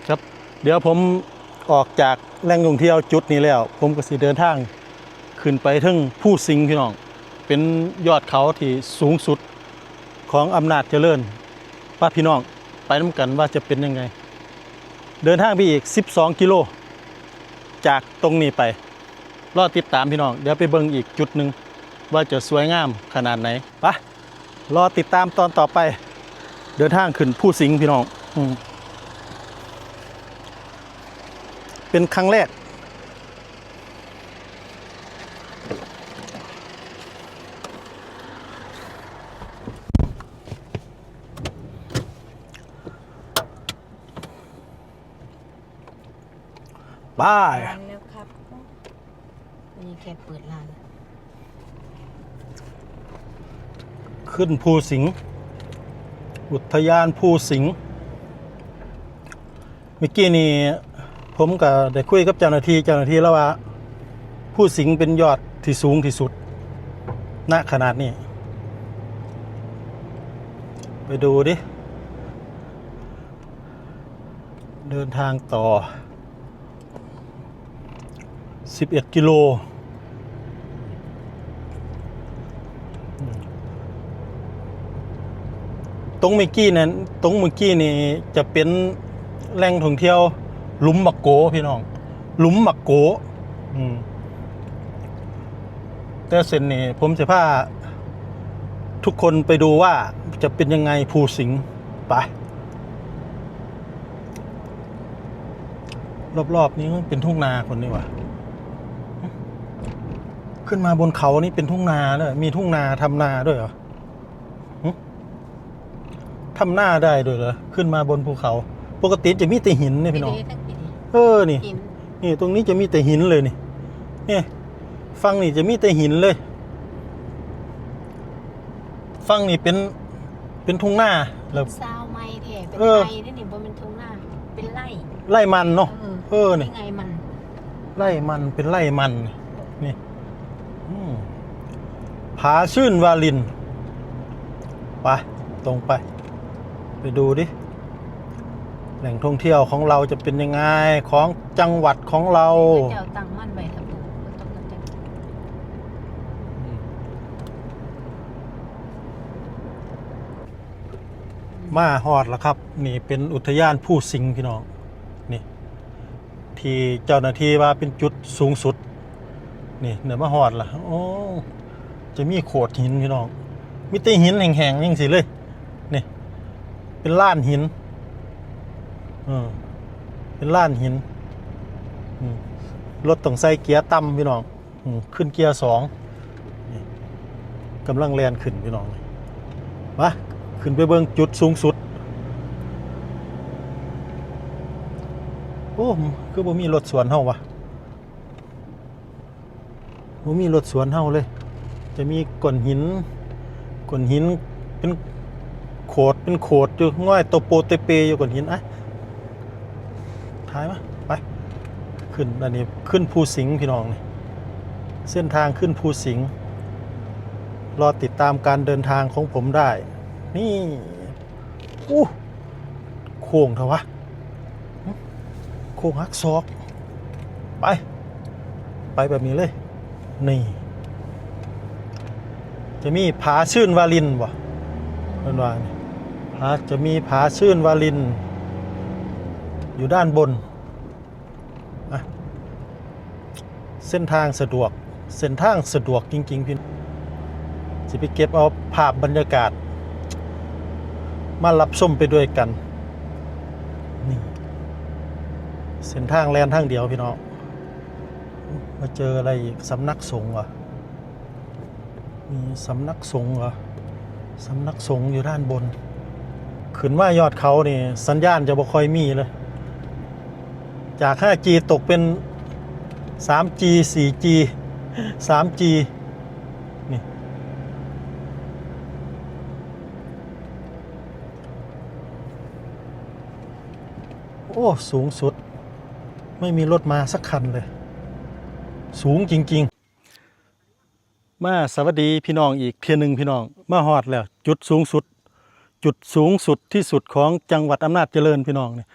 ครับเดี๋ยวผมออกจากแหล่งท่องเที่ยวจุดนี้แล้วผมก็สิเดินทางขึ้นไปถึงภูสิงห์พี่น้องเป็นยอดเขาที่สูงสุดของอำนาจเจริญป้าพี่น้องไปน้ำกันว่าจะเป็นยังไงเดินทางไปอีก12กิโลจากตรงนี้ไปรอติดตามพี่น้องเดี๋ยวไปเบิ่งอีกจุดหนึ่งว่าจะสวยงามขนาดไหนไปรอติดตามตอนต่อไปเดินทางขึ้นภูสิงห์พี่น้องเป็นครั้งแรกบายร้านแล้วครับนี่แค่เปิดร้านขึ้นภูสิงห์อุทยานภูสิงห์เมื่อกี้นี่ผมก็ได้คุยกับเจ้าหน้าที่แล้วว่าภูสิงห์เป็นยอดที่สูงที่สุดณขนาดนี้ไปดูดิเดินทางต่อ11กิโลตรงเมื่อกี้นี่จะเป็นแหล่งท่องเที่ยวหลุมมักโกพี่น้องหลุมมักโกแต่เส้นนี้ผมจะพาทุกคนไปดูว่าจะเป็นยังไงภูสิงห์ไปรอบๆนี้เป็นทุ่งนาคนนี้วะขึ้นมาบนเขานี่เป็นทุ่งนาด้วยมีทุ่งนาทำนาด้วยเหรอทำหน้าได้ด้วยเหรอขึ้นมาบนภูเขาปกติจะมีแต่หินเนี่ยพี่น้องนี่ตรงนี้จะมีแต่หินเลยนี่ฝั่งนี่จะมีแต่หินเลยฝั่งนี่เป็นทุ่งนาแล้วซาวไม้แท้เป็นไร่นี่บ่เป็นทุ่งนาเป็นไร่มันเนาะนี่ไงมันไร่มันเป็นไร่มันนี่ผาชื่นวาลินไปตรงไปดูดิแหล่งท่องเที่ยวของเราจะเป็นยังไงของจังหวัดของเราเจ้าตั้งมั่นไว้ครับผมมาฮอดแล้วครับนี่เป็นอุทยานภูสิงห์พี่น้องนี่ที่เจ้าหน้าที่ว่าเป็นจุดสูงสุดนี่เดี๋ยวมาฮอดละโอ้จะมีโขดหินพี่น้องมีแต่หินแห้งๆยังสิเลยนี่เป็นล้านหินเป็นล้านหินรถต้องใส่เกียร์ต่ำพี่น้องขึ้นเกียร์2กำลังแล่นขึ้นพี่น้องมาขึ้นไปเบิ่งจุดสูงสุดโอ้คือบ่มีรถสวนเฮาวะบ่มีรถสวนเฮาเลยจะมีก้อนหินเป็นโขดอยู่ง่อยโตโปเตเปอยู่ก้อนหินถ่ายมาไปขึ้นอันนี้ขึ้นภูสิงห์พี่น้องนี่เส้นทางขึ้นภูสิงห์รอติดตามการเดินทางของผมได้นี่โค้งเถอะวะโค้งหักศอกไปแบบนี้เลยนี่จะมีผาชื่นวาลินบ่เป็นว่าจะมีผาชื่นวาลินอยู่ด้านบนเส้นทางสะดวกจริงๆพี่จะไปเก็บเอาภาพบรรยากาศมารับชมไปด้วยกันนี่เส้นทางแลนทางเดียวพี่น้องมาเจออะไรอีกสำนักสงฆ์เหรอมีสำนักสงฆ์เหรอสำนักสงฆ์อยู่ด้านบนขึ้นว่ายอดเขานี่สัญญาณจะบ่ค่อยมีเลยจาก 5G ตกเป็น 3G 4G 3G นี่โอ้สูงสุดไม่มีรถมาสักคันเลยสูงจริงๆมาสวัสดีพี่น้องอีกเพียงหนึ่งพี่น้องมาฮอดแล้วจุดสูงสุดที่สุดของจังหวัดอำนาจเจริญพี่น้องเนี่ย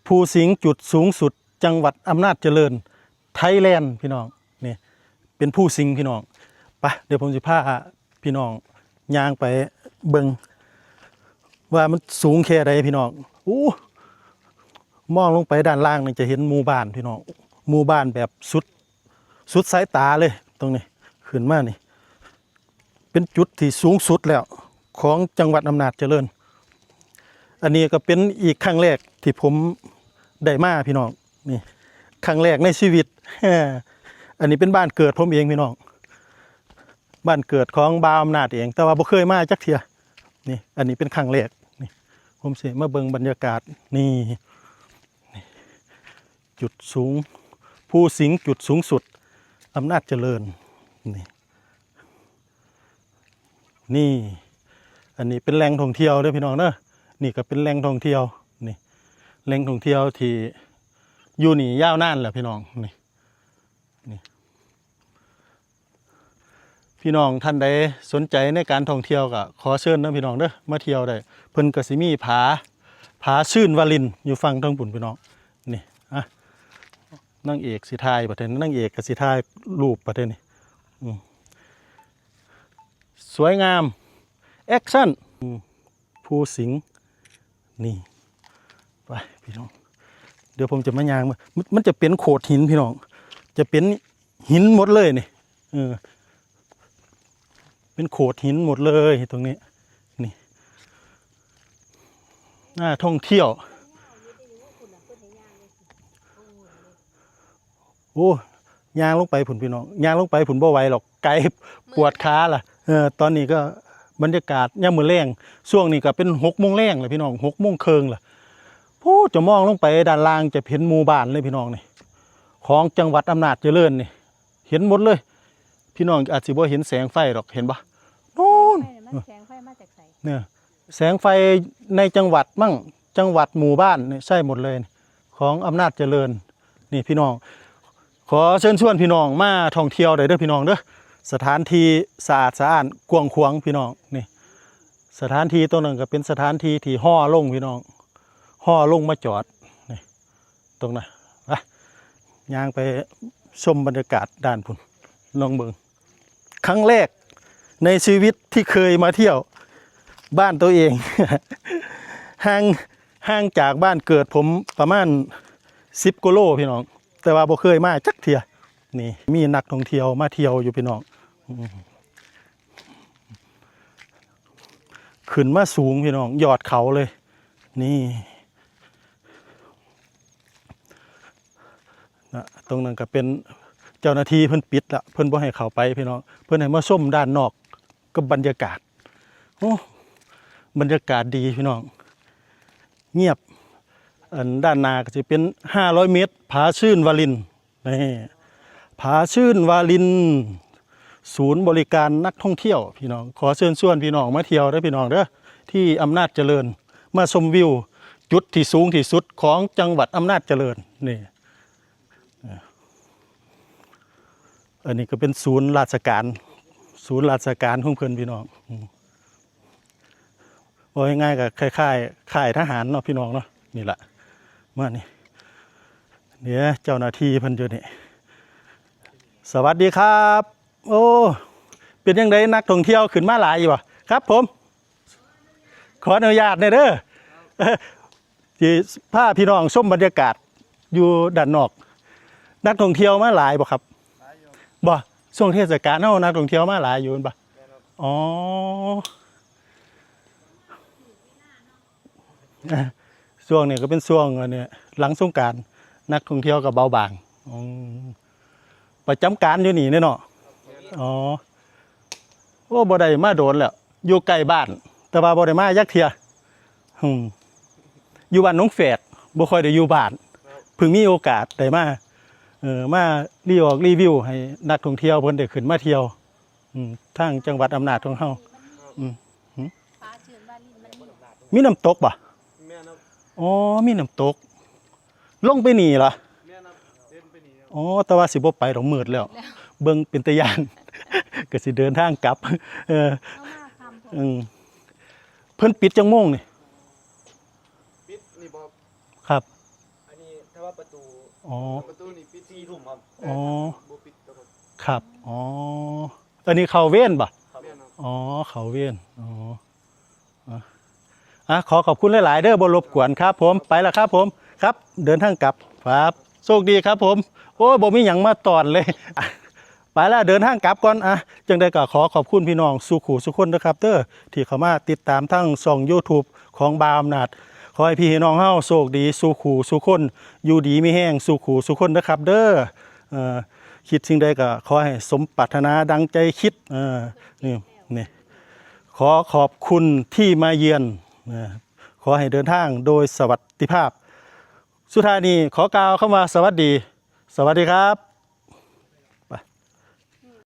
ภูสิงห์จุดสูงสุดจังหวัดอำนาจเจริญไทยแลนด์พี่น้องนี่เป็นภูสิงห์พี่น้องไปเดี๋ยวผมจะพาพี่น้องย่างไปเบิงว่ามันสูงแค่ใดพี่น้องอู้มองลงไปด้านล่างนี่จะเห็นหมู่บ้านพี่น้องหมู่บ้านแบบสุดสายตาเลยตรงนี้ขึ้นมานี่เป็นจุดที่สูงสุดแล้วของจังหวัดอำนาจเจริญอันนี้ก็เป็นอีกครั้งแรกที่ผมได้มาพี่น้องนี่ครั้งแรกในชีวิต อันนี้เป็นบ้านเกิดผมเองพี่น้องบ้านเกิดของบ่าวอำนาจเองแต่ว่าบ่เคยมาจักเที่ยนี่อันนี้เป็นครั้งแรกนี่ผมสิมาเบิ่งบรรยากาศนี่จุดสูงภูสิงห์จุดสูงสุดอำนาจเจริญนี่อันนี้เป็นแหล่งท่องเที่ยวเด้อพี่น้องเด้อนี่ก็เป็นแหล่งท่องเที่ยวนี่แหล่งท่องเที่ยวที่อยู่นี่ยาวนานแหละพี่น้องนี่พี่น้องท่านใดสนใจในการท่องเที่ยวก็ขอเชิญนะพี่น้องเด้อมาเที่ยวได้เพิ่นก็สิมีผาชื่นวลินอยู่ฝั่งทางปุ่นพี่น้องนี่อ่ะนางเอกสิทายประเทศนางเอกกับสิทายรูปประเทศนี่สวยงามแอคชั่นภูสิงห์นี่ไปพี่น้องเดี๋ยวผมจะมายางมันจะเป็นโขดหินพี่น้องจะเป็นหินหมดเลยนี่เป็นโขดหินหมดเลยตรงนี้นี่น่าท่องเที่ยวโอ้ยางลงไปผุนพี่น้องยางลงไปผุนบ่ไหวหรอกไกลปวดขาล่ะตอนนี้ก็บรรยากาศย่ามมื้อแลงช่วงนี้ก็เป็น6 โมงแลงเลยพี่น้อง6 โมงครึ่งล่ะผู้จะมองลงไปด้านล่างจะเห็นหมู่บ้านเลยพี่น้องนี่ของจังหวัดอำนาจเจริญนี่เห็นหมดเลยพี่น้องอาจสิบ่เห็นแสงไฟหรอกเห็นปะโน่นแสงไฟมาจากไสเนี่ยแสงไฟในจังหวัดมั่งจังหวัดหมู่บ้านนี่ใช่หมดเลยของอำนาจเจริญนี่พี่น้องขอเชิญชวนพี่น้องมาท่องเที่ยวได้เด้อพี่น้องเด้อสถานที่สะอาดสะอ้านกว้างขวางพี่น้องนี่สถานที่ตรงนั้นก็เป็นสถานที่ที่ห่อลงพี่น้องห่อลงมาจอดนี่ตรงนั้นย่างไปชมบรรยากาศด้านพุ่นลองเบิ่งครั้งแรกในชีวิตที่เคยมาเที่ยวบ้านตัวเอง ห่างจากบ้านเกิดผมประมาณ10 กิโลพี่น้องแต่ว่าบ่เคยมาจักเที่ยนี่มีนักท่องเที่ยวมาเที่ยวอยู่พี่น้องขึ้นมาสูงพี่น้องยอดเขาเลยนี่นะตรงนั้นก็เป็นเจ้าหน้าที่เพิ่นปิดละเพิ่นบ่ให้เข้าไปพี่น้องเพิ่นให้มาชมด้านนอกกับบรรยากาศโอ้บรรยากาศดีพี่น้องเงียบด้านหน้าก็จะเป็น500 เมตรผาชื่นวลินนี่ผาชื่นวลินศูนย์บริการนักท่องเที่ยวพี่น้องขอเชิญชวนพี่น้องมาเที่ยวได้พี่น้องเด้อที่อำนาจเจริญมาชมวิวจุดที่สูงที่สุดของจังหวัดอำนาจเจริญนี่อันนี้ก็เป็นศูนย์ราชการของเพิ่นพี่น้องว่าง่ายๆกับค่ายทหารเนาะพี่น้องเนาะนี่แหละมานี่เนี่ยเจ้าหน้าที่เพิ่นอยู่นี่สวัสดีครับโอ้เป็นยังไงนักท่องเที่ยวขึ้นมาหลายอยู่บ่ครับผมขออนุญาตหน่อยเด้อที่พาพี่น้องชมบรรยากาศอยู่ด้านนอกนักท่องเที่ยวมาหลายบ่ครับบ่ช่วงเทศกาลเฮานักท่องเที่ยวมาหลายอยู่บ่อ๋อช่วงนี้ก็เป็นช่วงอันนี้หลังสงกรานต์นักท่องเที่ยวก็เบาบางประจำการอยู่นี่เนาะอ๋อโอ้บ่ได้มาโดนแล้วอยู่ใกล้บ้านแต่ว่าบ่ได้มายักเที่ยอยู่บ้านน้องแฝดบ่ค่อยได้อยู่บ้านเพิ่งมีโอกาสได้มามารีวิวให้นักท่องเที่ยวเพิ่นได้ขึ้นมาเที่ยวทางจังหวัดอำนาจของเฮามีน้ำตกบ่อ๋อมีน้ำตกลงไปนี่เหรออ๋อแต่ว่าสิบ่ไปดอกมืดแล้วเบิ่งเป็นตะยานก็สิเดินทางกลับเพิ่นปิดจังโมงนี่ปิดนี่บ่ครับ อ๋อ ประตูนี่ปิด4 ทุ่มครับ อ๋อ บ่ปิดครับ ครับอ๋ออันนี้เขาเว้นป่ะ แม่นครับ อ๋อเขาเว้นอ๋อขอขอบคุณหลายๆเด้อบ่รบกวนครับผมไปแล้วครับผมครับเดินทางกลับครับโชคดีครับผมโอ้ยบ่มีหยังมาตอนเลยไปแล้วเดินทางกลับก่อนจังได้ก็ขอขอบคุณพี่น้องสุขุสุคนนะครับเด้อที่เข้ามาติดตามทั้งช่อง YouTube ของบาวอำนาจขอให้พี่น้องเฮาโชคดีสุขุสุคนอยู่ดีมีแห้งสุขุสุคนนะครับเด้อคิดสิ่งใดก็ขอให้สมปรารถนาดังใจคิดนี่ขอขอบคุณที่มาเยือนขอให้เดินทางโดยสวัสดิภาพสุดท้ายนี้ขอกล่าวคำว่าสวัสดีครับ